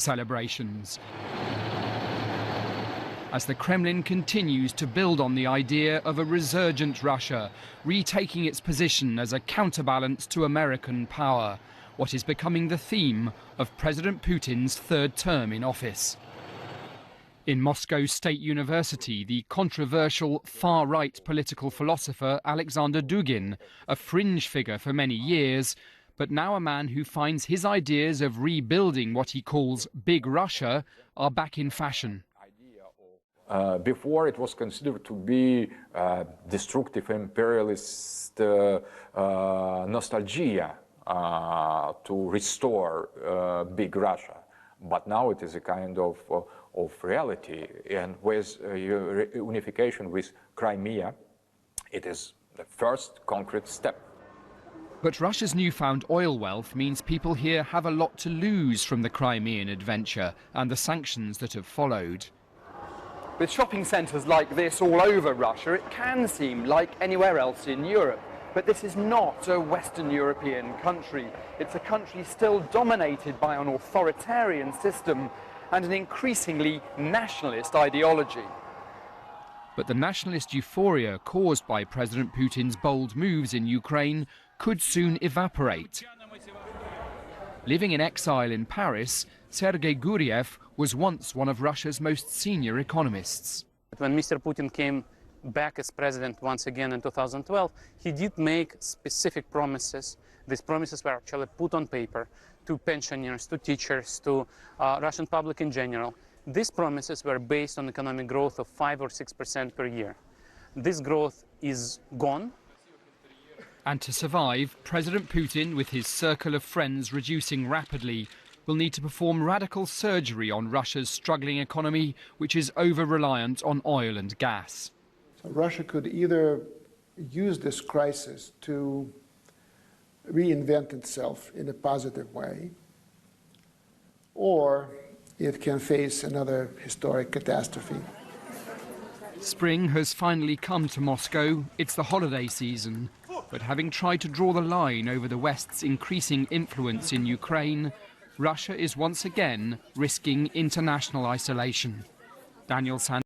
celebrations, as the Kremlin continues to build on the idea of a resurgent Russia, retaking its position as a counterbalance to American power, what is becoming the theme of President Putin's third term in office. In Moscow State University, the controversial far-right political philosopher Alexander Dugin, a fringe figure for many years, but now a man who finds his ideas of rebuilding what he calls Big Russia are back in fashion. Before it was considered to be destructive imperialist nostalgia to restore Big Russia. But now it is a kind of reality, and with unification with Crimea, it is the first concrete step. But Russia's newfound oil wealth means people here have a lot to lose from the Crimean adventure and the sanctions that have followed. With shopping centres like this all over Russia, it can seem like anywhere else in Europe. But this is not a Western European country. It's a country still dominated by an authoritarian system and an increasingly nationalist ideology. But the nationalist euphoria caused by President Putin's bold moves in Ukraine could soon evaporate. Living in exile in Paris, Sergei Guriev was once one of Russia's most senior economists. When Mr. Putin came back as president once again in 2012, he did make specific promises. These promises were actually put on paper to pensioners, to teachers, to Russian public in general. These promises were based on economic growth of 5 or 6% per year. This growth is gone. And to survive, President Putin, with his circle of friends reducing rapidly, will need to perform radical surgery on Russia's struggling economy, which is over-reliant on oil and gas. So Russia could either use this crisis to reinvent itself in a positive way, or it can face another historic catastrophe. Spring has finally come to Moscow. It's the holiday season. But having tried to draw the line over the West's increasing influence in Ukraine, Russia is once again risking international isolation. Daniel San